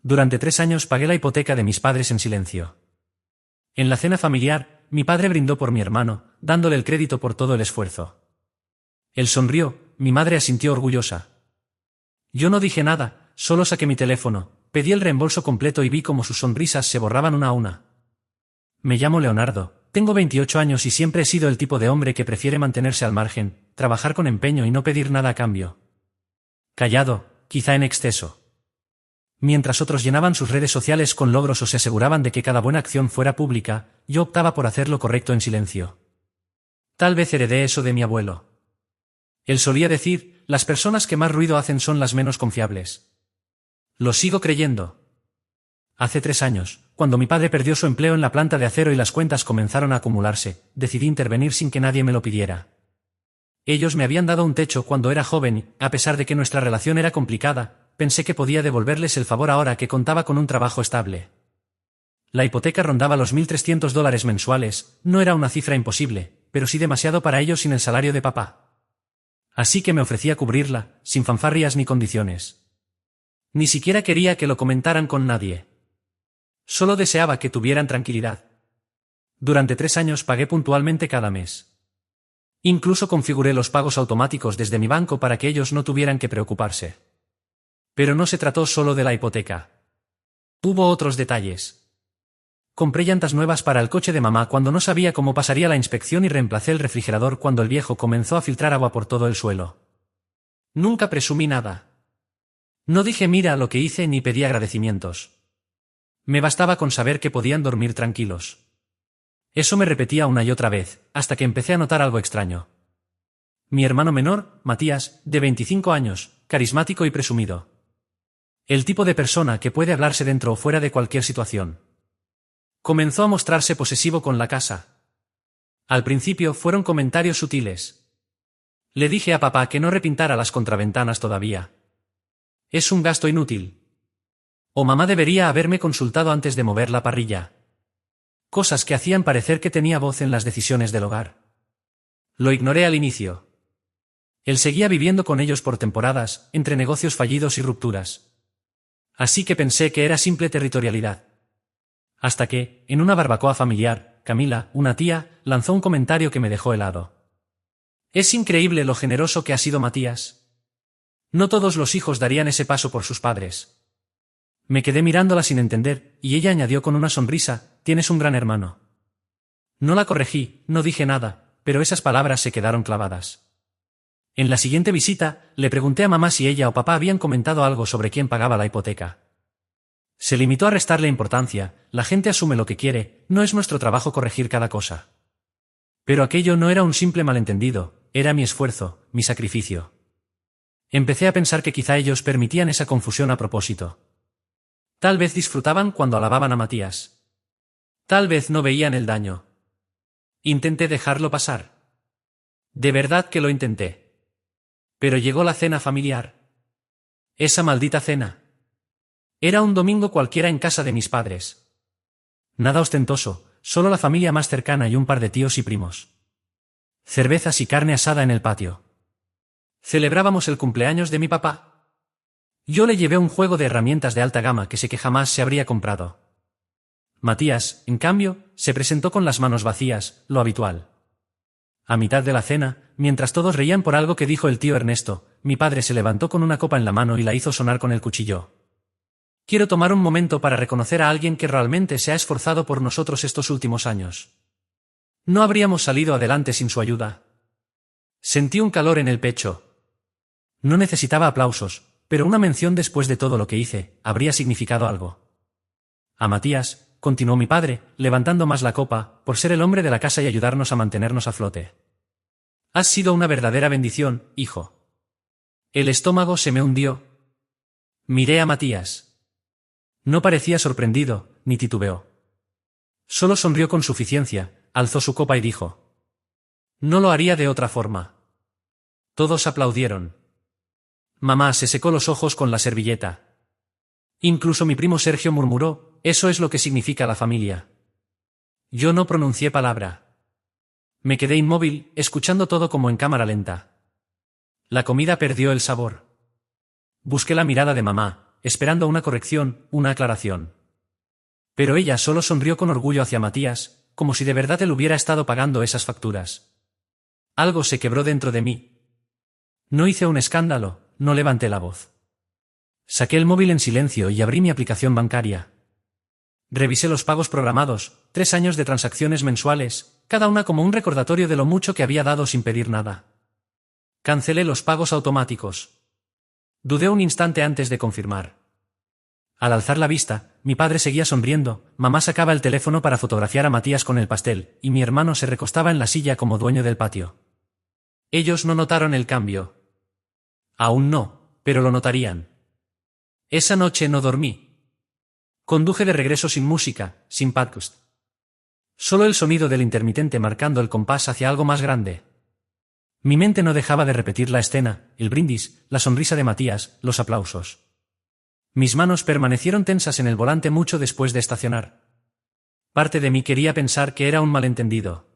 Durante 3 años pagué la hipoteca de mis padres en silencio. En la cena familiar, mi padre brindó por mi hermano, dándole el crédito por todo el esfuerzo. Él sonrió, mi madre asintió orgullosa. Yo no dije nada, solo saqué mi teléfono, pedí el reembolso completo y vi cómo sus sonrisas se borraban una a una. Me llamo Leonardo, tengo 28 años y siempre he sido el tipo de hombre que prefiere mantenerse al margen, trabajar con empeño y no pedir nada a cambio. Callado, quizá en exceso. Mientras otros llenaban sus redes sociales con logros o se aseguraban de que cada buena acción fuera pública, yo optaba por hacer lo correcto en silencio. Tal vez heredé eso de mi abuelo. Él solía decir, las personas que más ruido hacen son las menos confiables. Lo sigo creyendo. Hace 3 años, cuando mi padre perdió su empleo en la planta de acero y las cuentas comenzaron a acumularse, decidí intervenir sin que nadie me lo pidiera. Ellos me habían dado un techo cuando era joven y, a pesar de que nuestra relación era complicada, pensé que podía devolverles el favor ahora que contaba con un trabajo estable. La hipoteca rondaba los $1.300 mensuales, no era una cifra imposible, pero sí demasiado para ellos sin el salario de papá. Así que me ofrecía cubrirla, sin fanfarrias ni condiciones. Ni siquiera quería que lo comentaran con nadie. Solo deseaba que tuvieran tranquilidad. Durante 3 años pagué puntualmente cada mes. Incluso configuré los pagos automáticos desde mi banco para que ellos no tuvieran que preocuparse. Pero no se trató solo de la hipoteca. Hubo otros detalles. Compré llantas nuevas para el coche de mamá cuando no sabía cómo pasaría la inspección y reemplacé el refrigerador cuando el viejo comenzó a filtrar agua por todo el suelo. Nunca presumí nada. No dije mira lo que hice ni pedí agradecimientos. Me bastaba con saber que podían dormir tranquilos. Eso me repetía una y otra vez, hasta que empecé a notar algo extraño. Mi hermano menor, Matías, de 25 años, carismático y presumido. El tipo de persona que puede hablarse dentro o fuera de cualquier situación. Comenzó a mostrarse posesivo con la casa. Al principio fueron comentarios sutiles. Le dije a papá que no repintara las contraventanas todavía. Es un gasto inútil. O mamá debería haberme consultado antes de mover la parrilla. Cosas que hacían parecer que tenía voz en las decisiones del hogar. Lo ignoré al inicio. Él seguía viviendo con ellos por temporadas, entre negocios fallidos y rupturas. Así que pensé que era simple territorialidad. Hasta que, en una barbacoa familiar, Camila, una tía, lanzó un comentario que me dejó helado. Es increíble lo generoso que ha sido Matías. No todos los hijos darían ese paso por sus padres. Me quedé mirándola sin entender, y ella añadió con una sonrisa, tienes un gran hermano. No la corregí, no dije nada, pero esas palabras se quedaron clavadas. En la siguiente visita, le pregunté a mamá si ella o papá habían comentado algo sobre quién pagaba la hipoteca. Se limitó a restarle importancia, la gente asume lo que quiere, no es nuestro trabajo corregir cada cosa. Pero aquello no era un simple malentendido, era mi esfuerzo, mi sacrificio. Empecé a pensar que quizá ellos permitían esa confusión a propósito. Tal vez disfrutaban cuando alababan a Matías. Tal vez no veían el daño. Intenté dejarlo pasar. De verdad que lo intenté. Pero llegó la cena familiar. Esa maldita cena. Era un domingo cualquiera en casa de mis padres. Nada ostentoso, solo la familia más cercana y un par de tíos y primos. Cervezas y carne asada en el patio. Celebrábamos el cumpleaños de mi papá. Yo le llevé un juego de herramientas de alta gama que sé que jamás se habría comprado. Matías, en cambio, se presentó con las manos vacías, lo habitual. A mitad de la cena, mientras todos reían por algo que dijo el tío Ernesto, mi padre se levantó con una copa en la mano y la hizo sonar con el cuchillo. Quiero tomar un momento para reconocer a alguien que realmente se ha esforzado por nosotros estos últimos años. No habríamos salido adelante sin su ayuda. Sentí un calor en el pecho. No necesitaba aplausos, pero una mención después de todo lo que hice, habría significado algo. A Matías, continuó mi padre, levantando más la copa, por ser el hombre de la casa y ayudarnos a mantenernos a flote. Has sido una verdadera bendición, hijo. El estómago se me hundió. Miré a Matías. No parecía sorprendido, ni titubeó. Solo sonrió con suficiencia, alzó su copa y dijo. No lo haría de otra forma. Todos aplaudieron. Mamá se secó los ojos con la servilleta. Incluso mi primo Sergio murmuró, eso es lo que significa la familia. Yo no pronuncié palabra. Me quedé inmóvil, escuchando todo como en cámara lenta. La comida perdió el sabor. Busqué la mirada de mamá, esperando una corrección, una aclaración. Pero ella solo sonrió con orgullo hacia Matías, como si de verdad él hubiera estado pagando esas facturas. Algo se quebró dentro de mí. No hice un escándalo, no levanté la voz. Saqué el móvil en silencio y abrí mi aplicación bancaria. Revisé los pagos programados, 3 años de transacciones mensuales, cada una como un recordatorio de lo mucho que había dado sin pedir nada. Cancelé los pagos automáticos. Dudé un instante antes de confirmar. Al alzar la vista, mi padre seguía sonriendo, mamá sacaba el teléfono para fotografiar a Matías con el pastel, y mi hermano se recostaba en la silla como dueño del patio. Ellos no notaron el cambio. Aún no, pero lo notarían. Esa noche no dormí. Conduje de regreso sin música, sin podcast. Solo el sonido del intermitente marcando el compás hacia algo más grande. Mi mente no dejaba de repetir la escena, el brindis, la sonrisa de Matías, los aplausos. Mis manos permanecieron tensas en el volante mucho después de estacionar. Parte de mí quería pensar que era un malentendido.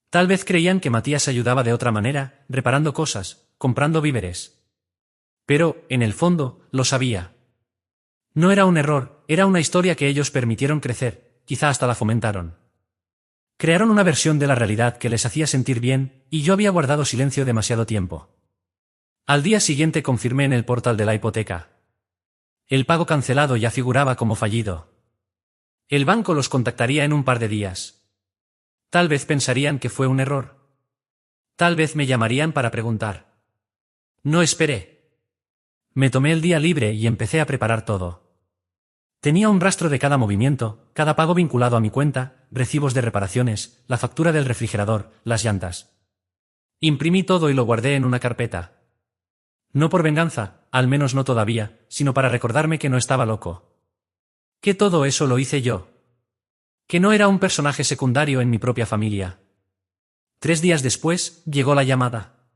Tal vez creían que Matías ayudaba de otra manera, reparando cosas, comprando víveres. Pero, en el fondo, lo sabía. No era un error, era una historia que ellos permitieron crecer, quizá hasta la fomentaron. Crearon una versión de la realidad que les hacía sentir bien, y yo había guardado silencio demasiado tiempo. Al día siguiente confirmé en el portal de la hipoteca. El pago cancelado ya figuraba como fallido. El banco los contactaría en un par de días. Tal vez pensarían que fue un error. Tal vez me llamarían para preguntar. No esperé. Me tomé el día libre y empecé a preparar todo. Tenía un rastro de cada movimiento, cada pago vinculado a mi cuenta, recibos de reparaciones, la factura del refrigerador, las llantas. Imprimí todo y lo guardé en una carpeta. No por venganza, al menos no todavía, sino para recordarme que no estaba loco. Que todo eso lo hice yo. Que no era un personaje secundario en mi propia familia. 3 días después, llegó la llamada.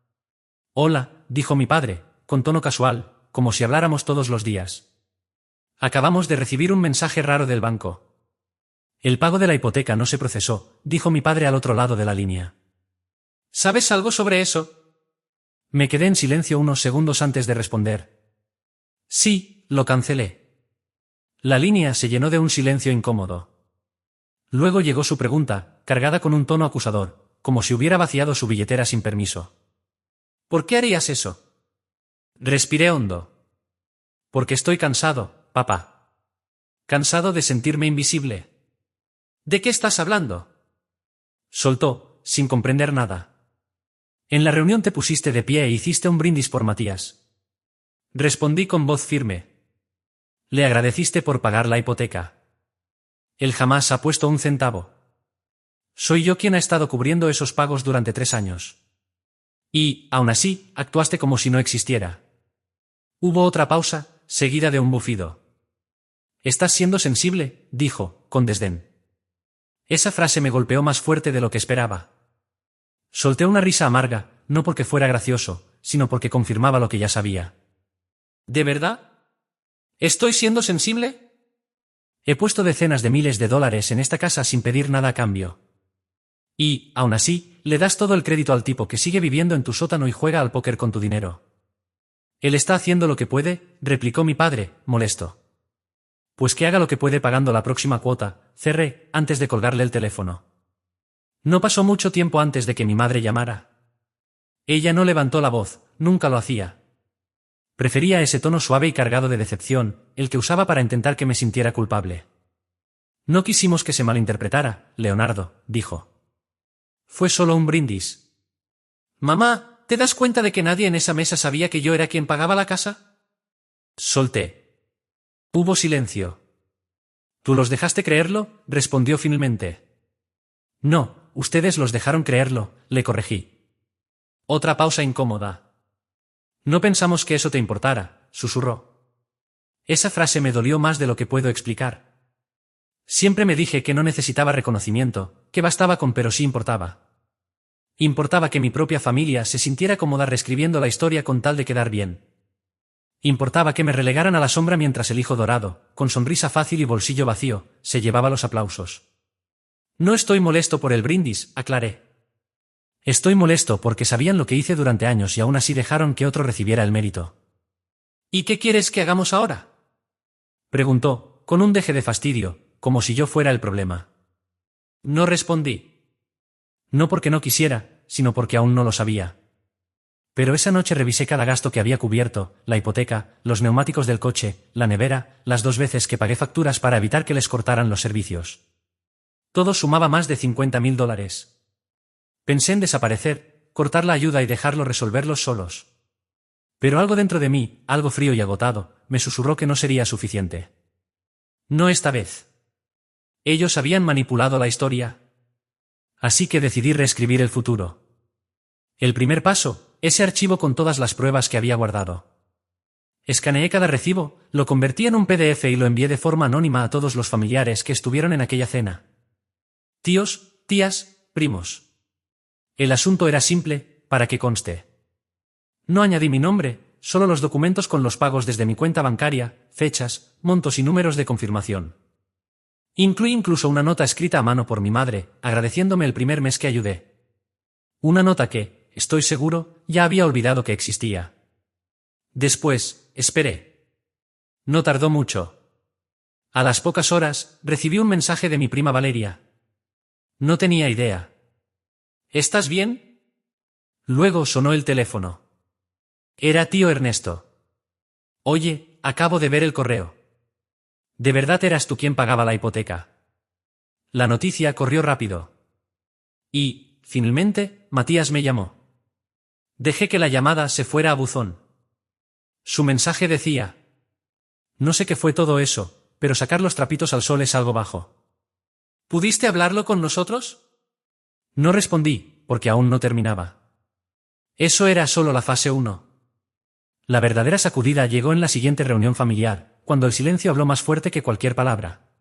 Hola, dijo mi padre, con tono casual, como si habláramos todos los días. Acabamos de recibir un mensaje raro del banco. El pago de la hipoteca no se procesó, dijo mi padre al otro lado de la línea. ¿Sabes algo sobre eso? Me quedé en silencio unos segundos antes de responder. Sí, lo cancelé. La línea se llenó de un silencio incómodo. Luego llegó su pregunta, cargada con un tono acusador, como si hubiera vaciado su billetera sin permiso. ¿Por qué harías eso? Respiré hondo. Porque estoy cansado, papá. Cansado de sentirme invisible. ¿De qué estás hablando? Soltó, sin comprender nada. En la reunión te pusiste de pie e hiciste un brindis por Matías. Respondí con voz firme. Le agradeciste por pagar la hipoteca. Él jamás ha puesto un centavo. Soy yo quien ha estado cubriendo esos pagos durante 3 años. Y, aún así, actuaste como si no existiera. Hubo otra pausa, seguida de un bufido. Estás siendo sensible, dijo, con desdén. Esa frase me golpeó más fuerte de lo que esperaba. Solté una risa amarga, no porque fuera gracioso, sino porque confirmaba lo que ya sabía. ¿De verdad? ¿Estoy siendo sensible? He puesto decenas de miles de dólares en esta casa sin pedir nada a cambio. Y, aún así, le das todo el crédito al tipo que sigue viviendo en tu sótano y juega al póker con tu dinero. Él está haciendo lo que puede, replicó mi padre, molesto. Pues que haga lo que puede pagando la próxima cuota, cerré, antes de colgarle el teléfono. No pasó mucho tiempo antes de que mi madre llamara. Ella no levantó la voz, nunca lo hacía. Prefería ese tono suave y cargado de decepción, el que usaba para intentar que me sintiera culpable. No quisimos que se malinterpretara, Leonardo, dijo. Fue solo un brindis. Mamá, ¿te das cuenta de que nadie en esa mesa sabía que yo era quien pagaba la casa? Solté. Hubo silencio. ¿Tú los dejaste creerlo? Respondió finalmente. No, ustedes los dejaron creerlo, le corregí. Otra pausa incómoda. No pensamos que eso te importara, susurró. Esa frase me dolió más de lo que puedo explicar. Siempre me dije que no necesitaba reconocimiento, que bastaba con pero sí importaba. Importaba que mi propia familia se sintiera cómoda reescribiendo la historia con tal de quedar bien. Importaba que me relegaran a la sombra mientras el hijo dorado, con sonrisa fácil y bolsillo vacío, se llevaba los aplausos. No estoy molesto por el brindis, aclaré. Estoy molesto porque sabían lo que hice durante años y aún así dejaron que otro recibiera el mérito. ¿Y qué quieres que hagamos ahora? Preguntó, con un deje de fastidio, como si yo fuera el problema. No respondí. No porque no quisiera, sino porque aún no lo sabía. Pero esa noche revisé cada gasto que había cubierto, la hipoteca, los neumáticos del coche, la nevera, las 2 veces que pagué facturas para evitar que les cortaran los servicios. Todo sumaba más de $50.000. Pensé en desaparecer, cortar la ayuda y dejarlo resolverlos solos. Pero algo dentro de mí, algo frío y agotado, me susurró que no sería suficiente. No esta vez. Ellos habían manipulado la historia. Así que decidí reescribir el futuro. El primer paso, ese archivo con todas las pruebas que había guardado. Escaneé cada recibo, lo convertí en un PDF y lo envié de forma anónima a todos los familiares que estuvieron en aquella cena. Tíos, tías, primos. El asunto era simple, para que conste. No añadí mi nombre, solo los documentos con los pagos desde mi cuenta bancaria, fechas, montos y números de confirmación. Incluí incluso una nota escrita a mano por mi madre, agradeciéndome el primer mes que ayudé. Una nota que, estoy seguro, ya había olvidado que existía. Después, esperé. No tardó mucho. A las pocas horas, recibí un mensaje de mi prima Valeria. No tenía idea. ¿Estás bien? Luego sonó el teléfono. Era tío Ernesto. Oye, acabo de ver el correo. ¿De verdad eras tú quien pagaba la hipoteca? La noticia corrió rápido. Y, finalmente, Matías me llamó. Dejé que la llamada se fuera a buzón. Su mensaje decía: no sé qué fue todo eso, pero sacar los trapitos al sol es algo bajo. ¿Pudiste hablarlo con nosotros? No respondí, porque aún no terminaba. Eso era solo la fase 1. La verdadera sacudida llegó en la siguiente reunión familiar, cuando el silencio habló más fuerte que cualquier palabra.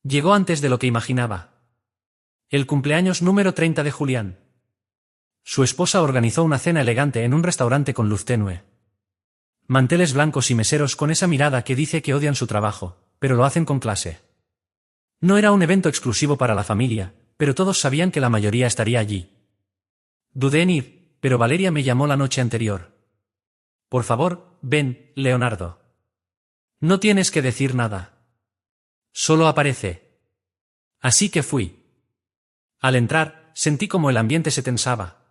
Llegó antes de lo que imaginaba. El cumpleaños número 30 de Julián. Su esposa organizó una cena elegante en un restaurante con luz tenue. Manteles blancos y meseros con esa mirada que dice que odian su trabajo, pero lo hacen con clase. No era un evento exclusivo para la familia, pero todos sabían que la mayoría estaría allí. Dudé en ir, pero Valeria me llamó la noche anterior. Por favor, ven, Leonardo. No tienes que decir nada. Solo aparece. Así que fui. Al entrar, sentí como el ambiente se tensaba.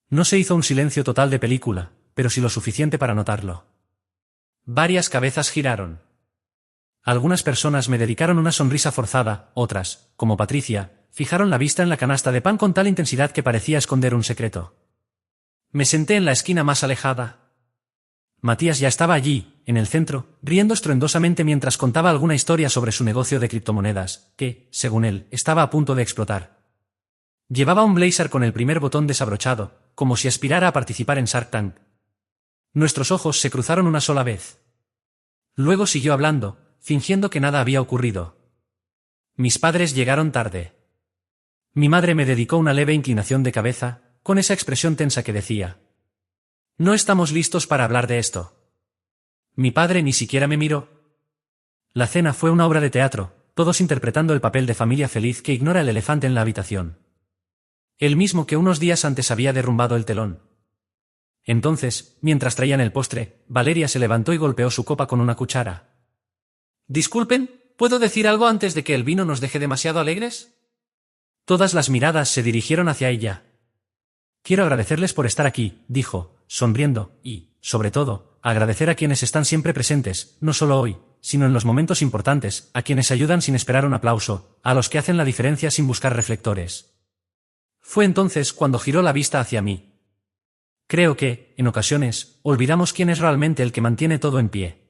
No se hizo un silencio total de película, pero sí lo suficiente para notarlo. Varias cabezas giraron. Algunas personas me dedicaron una sonrisa forzada, otras, como Patricia, fijaron la vista en la canasta de pan con tal intensidad que parecía esconder un secreto. Me senté en la esquina más alejada. Matías ya estaba allí, en el centro, riendo estruendosamente mientras contaba alguna historia sobre su negocio de criptomonedas, que, según él, estaba a punto de explotar. Llevaba un blazer con el primer botón desabrochado, como si aspirara a participar en Shark Tank. Nuestros ojos se cruzaron una sola vez. Luego siguió hablando, fingiendo que nada había ocurrido. Mis padres llegaron tarde. Mi madre me dedicó una leve inclinación de cabeza, con esa expresión tensa que decía: no estamos listos para hablar de esto. Mi padre ni siquiera me miró. La cena fue una obra de teatro, todos interpretando el papel de familia feliz que ignora el elefante en la habitación. El mismo que unos días antes había derrumbado el telón. Entonces, mientras traían el postre, Valeria se levantó y golpeó su copa con una cuchara. Disculpen, ¿puedo decir algo antes de que el vino nos deje demasiado alegres? Todas las miradas se dirigieron hacia ella. Quiero agradecerles por estar aquí, dijo, sonriendo, y, sobre todo, agradecer a quienes están siempre presentes, no solo hoy, sino en los momentos importantes, a quienes ayudan sin esperar un aplauso, a los que hacen la diferencia sin buscar reflectores. Fue entonces cuando giró la vista hacia mí. Creo que, en ocasiones, olvidamos quién es realmente el que mantiene todo en pie.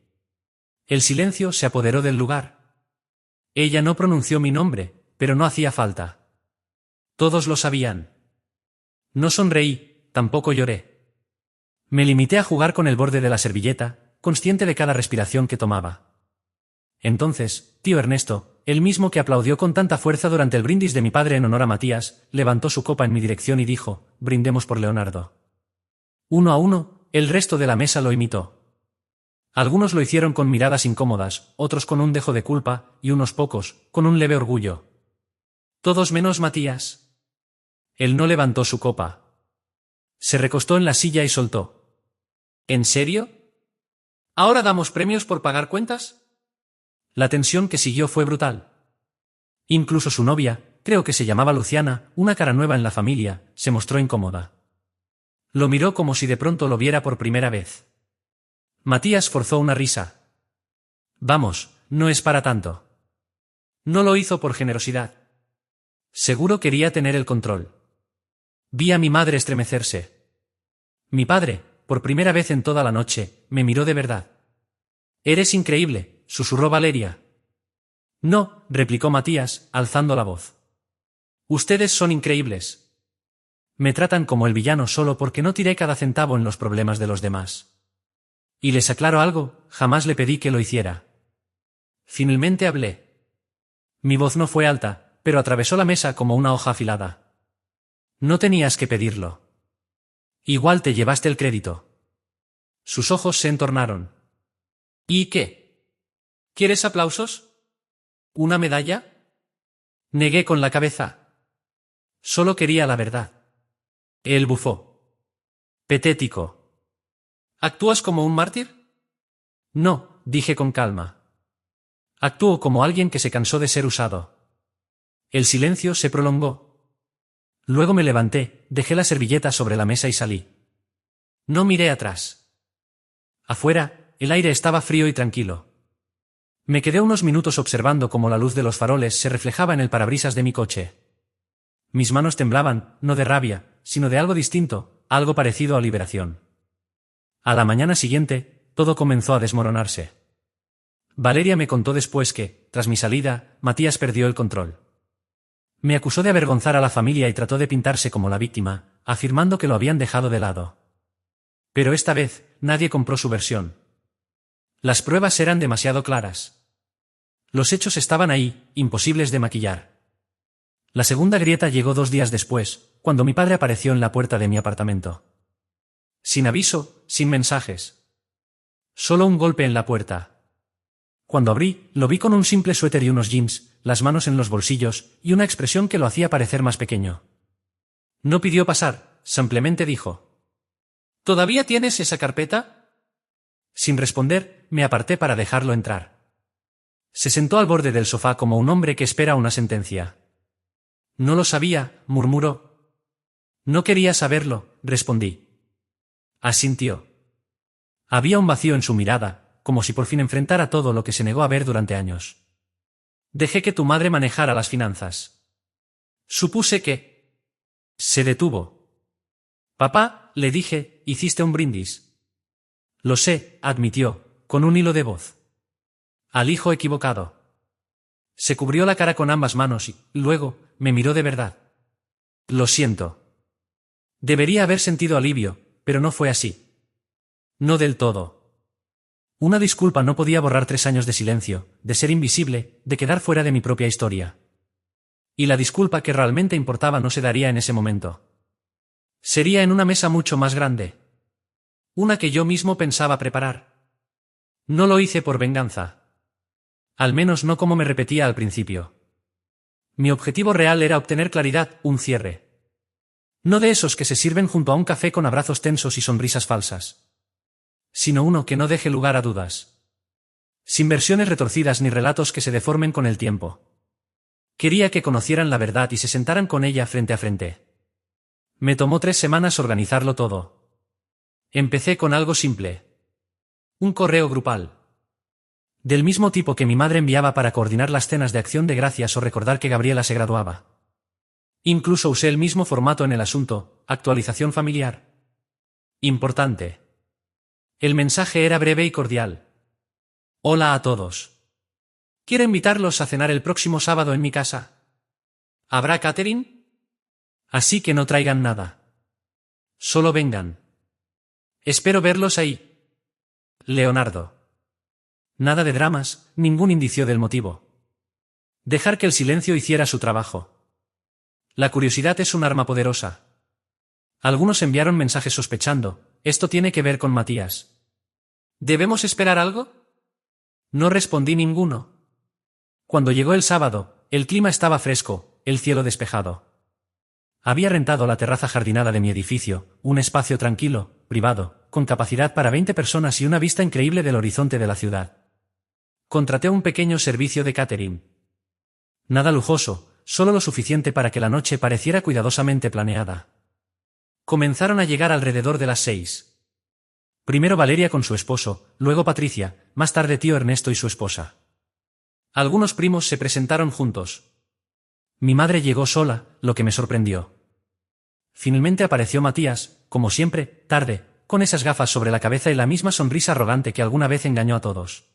El silencio se apoderó del lugar. Ella no pronunció mi nombre, pero no hacía falta. Todos lo sabían. No sonreí, tampoco lloré. Me limité a jugar con el borde de la servilleta, consciente de cada respiración que tomaba. Entonces, tío Ernesto, el mismo que aplaudió con tanta fuerza durante el brindis de mi padre en honor a Matías, levantó su copa en mi dirección y dijo: brindemos por Leonardo. Uno a uno, el resto de la mesa lo imitó. Algunos lo hicieron con miradas incómodas, otros con un dejo de culpa, y unos pocos, con un leve orgullo. Todos menos Matías. Él no levantó su copa. Se recostó en la silla y soltó: ¿En serio? ¿Ahora damos premios por pagar cuentas? La tensión que siguió fue brutal. Incluso su novia, creo que se llamaba Luciana, una cara nueva en la familia, se mostró incómoda. Lo miró como si de pronto lo viera por primera vez. Matías forzó una risa. Vamos, no es para tanto. No lo hizo por generosidad. Seguro quería tener el control. Vi a mi madre estremecerse. Mi padre, por primera vez en toda la noche, me miró de verdad. «Eres increíble», susurró Valeria. «No», replicó Matías, alzando la voz. «Ustedes son increíbles. Me tratan como el villano solo porque no tiré cada centavo en los problemas de los demás. Y les aclaro algo, jamás le pedí que lo hiciera. Finalmente hablé. Mi voz no fue alta, pero atravesó la mesa como una hoja afilada. No tenías que pedirlo. Igual te llevaste el crédito». Sus ojos se entornaron. «¿Y qué? ¿Quieres aplausos? ¿Una medalla?» Negué con la cabeza. Solo quería la verdad. Él bufó. «Patético. ¿Actúas como un mártir?» «No», dije con calma. «Actúo como alguien que se cansó de ser usado». El silencio se prolongó. Luego me levanté, dejé la servilleta sobre la mesa y salí. No miré atrás. Afuera, el aire estaba frío y tranquilo. Me quedé unos minutos observando cómo la luz de los faroles se reflejaba en el parabrisas de mi coche. Mis manos temblaban, no de rabia, sino de algo distinto, algo parecido a liberación. A la mañana siguiente, todo comenzó a desmoronarse. Valeria me contó después que, tras mi salida, Matías perdió el control. Me acusó de avergonzar a la familia y trató de pintarse como la víctima, afirmando que lo habían dejado de lado. Pero esta vez, nadie compró su versión. Las pruebas eran demasiado claras. Los hechos estaban ahí, imposibles de maquillar. La segunda grieta llegó 2 días después, cuando mi padre apareció en la puerta de mi apartamento. Sin aviso, sin mensajes. Solo un golpe en la puerta. Cuando abrí, lo vi con un simple suéter y unos jeans, las manos en los bolsillos, y una expresión que lo hacía parecer más pequeño. No pidió pasar, simplemente dijo: «¿Todavía tienes esa carpeta?» Sin responder, me aparté para dejarlo entrar. Se sentó al borde del sofá como un hombre que espera una sentencia. «No lo sabía», murmuró. «No quería saberlo», respondí. Asintió. Había un vacío en su mirada, como si por fin enfrentara todo lo que se negó a ver durante años. «Dejé que tu madre manejara las finanzas. Supuse que...» Se detuvo. «Papá», le dije, «hiciste un brindis». «Lo sé», admitió, con un hilo de voz. «Al hijo equivocado». Se cubrió la cara con ambas manos y, luego, me miró de verdad. «Lo siento». Debería haber sentido alivio, pero no fue así. No del todo. Una disculpa no podía borrar 3 años de silencio, de ser invisible, de quedar fuera de mi propia historia. Y la disculpa que realmente importaba no se daría en ese momento. Sería en una mesa mucho más grande. Una que yo mismo pensaba preparar. No lo hice por venganza. Al menos no como me repetía al principio. Mi objetivo real era obtener claridad, un cierre. No de esos que se sirven junto a un café con abrazos tensos y sonrisas falsas. Sino uno que no deje lugar a dudas. Sin versiones retorcidas ni relatos que se deformen con el tiempo. Quería que conocieran la verdad y se sentaran con ella frente a frente. Me tomó 3 semanas organizarlo todo. Empecé con algo simple. Un correo grupal. Del mismo tipo que mi madre enviaba para coordinar las cenas de Acción de Gracias o recordar que Gabriela se graduaba. Incluso usé el mismo formato en el asunto, actualización familiar. Importante. El mensaje era breve y cordial. Hola a todos. Quiero invitarlos a cenar el próximo sábado en mi casa. ¿Habrá catering? Así que no traigan nada. Solo vengan. Espero verlos ahí. Leonardo. Nada de dramas, ningún indicio del motivo. Dejar que el silencio hiciera su trabajo. La curiosidad es un arma poderosa. Algunos enviaron mensajes sospechando: esto tiene que ver con Matías. ¿Debemos esperar algo? No respondí ninguno. Cuando llegó el sábado, el clima estaba fresco, el cielo despejado. Había rentado la terraza jardinada de mi edificio, un espacio tranquilo, privado, con capacidad para 20 personas y una vista increíble del horizonte de la ciudad. contraté un pequeño servicio de catering. Nada lujoso, solo lo suficiente para que la noche pareciera cuidadosamente planeada. Comenzaron a llegar alrededor de las 6. Primero Valeria con su esposo, luego Patricia, más tarde tío Ernesto y su esposa. Algunos primos se presentaron juntos. Mi madre llegó sola, lo que me sorprendió. Finalmente apareció Matías, como siempre, tarde, con esas gafas sobre la cabeza y la misma sonrisa arrogante que alguna vez engañó a todos.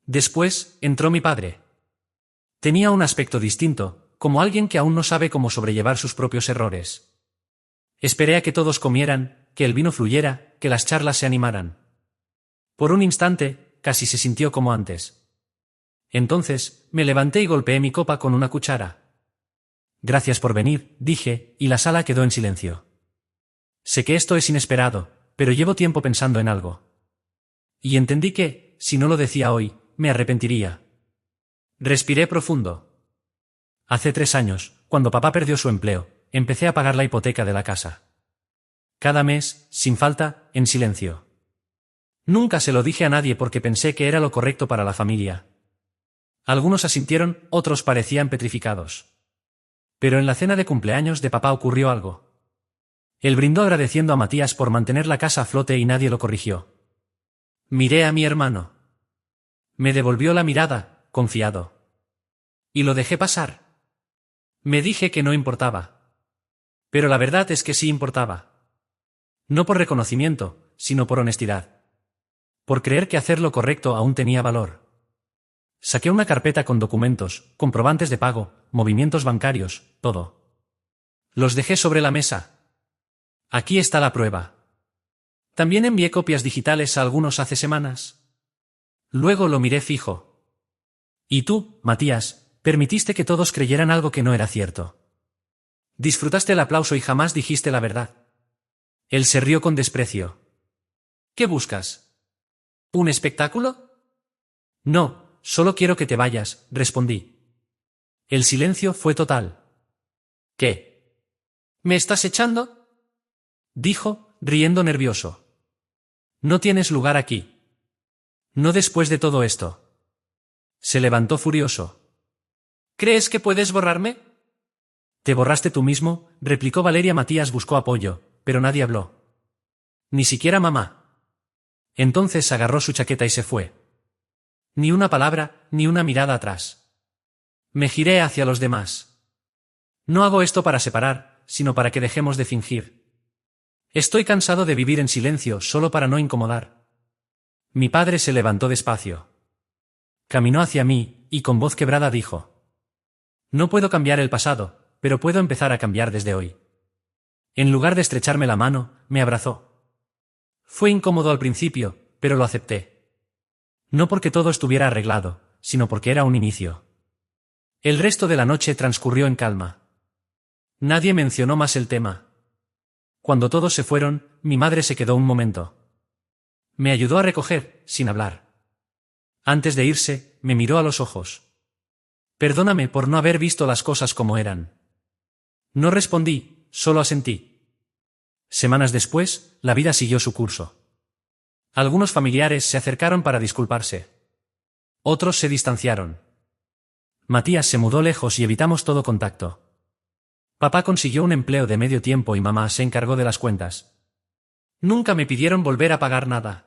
Después, entró mi padre. Tenía un aspecto distinto, como alguien que aún no sabe cómo sobrellevar sus propios errores. Esperé a que todos comieran, que el vino fluyera, que las charlas se animaran. Por un instante, casi se sintió como antes. Entonces, me levanté y golpeé mi copa con una cuchara. Gracias por venir, dije, y la sala quedó en silencio. Sé que esto es inesperado, pero llevo tiempo pensando en algo. Y entendí que, si no lo decía hoy, me arrepentiría. Respiré profundo. Hace 3 años, cuando papá perdió su empleo, empecé a pagar la hipoteca de la casa. Cada mes, sin falta, en silencio. Nunca se lo dije a nadie porque pensé que era lo correcto para la familia. Algunos asintieron, otros parecían petrificados. Pero en la cena de cumpleaños de papá ocurrió algo. Él brindó agradeciendo a Matías por mantener la casa a flote y nadie lo corrigió. Miré a mi hermano. Me devolvió la mirada, confiado. Y lo dejé pasar. Me dije que no importaba. Pero la verdad es que sí importaba. No por reconocimiento, sino por honestidad. Por creer que hacer lo correcto aún tenía valor. Saqué una carpeta con documentos, comprobantes de pago, movimientos bancarios, todo. Los dejé sobre la mesa. Aquí está la prueba. También envié copias digitales a algunos hace semanas. Luego lo miré fijo. Y tú, Matías, permitiste que todos creyeran algo que no era cierto. Disfrutaste el aplauso y jamás dijiste la verdad. Él se rió con desprecio. ¿Qué buscas? ¿Un espectáculo? No, solo quiero que te vayas, respondí. El silencio fue total. ¿Qué? ¿Me estás echando? Dijo, riendo nervioso. No tienes lugar aquí. No después de todo esto. Se levantó furioso. ¿Crees que puedes borrarme? Te borraste tú mismo, replicó Valeria. Matías buscó apoyo, pero nadie habló. Ni siquiera mamá. Entonces agarró su chaqueta y se fue. Ni una palabra, ni una mirada atrás. Me giré hacia los demás. No hago esto para separar, sino para que dejemos de fingir. Estoy cansado de vivir en silencio solo para no incomodar. Mi padre se levantó despacio. Caminó hacia mí, y con voz quebrada dijo: No puedo cambiar el pasado, pero puedo empezar a cambiar desde hoy. En lugar de estrecharme la mano, me abrazó. Fue incómodo al principio, pero lo acepté. No porque todo estuviera arreglado, sino porque era un inicio. El resto de la noche transcurrió en calma. Nadie mencionó más el tema. Cuando todos se fueron, mi madre se quedó un momento. Me ayudó a recoger, sin hablar. Antes de irse, me miró a los ojos. Perdóname por no haber visto las cosas como eran. No respondí, solo asentí. Semanas después, la vida siguió su curso. Algunos familiares se acercaron para disculparse. Otros se distanciaron. Matías se mudó lejos y evitamos todo contacto. Papá consiguió un empleo de medio tiempo y mamá se encargó de las cuentas. Nunca me pidieron volver a pagar nada.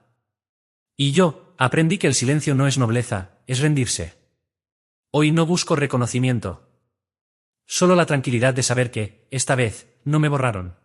Y yo, aprendí que el silencio no es nobleza, es rendirse. Hoy no busco reconocimiento. Solo la tranquilidad de saber que, esta vez, no me borraron.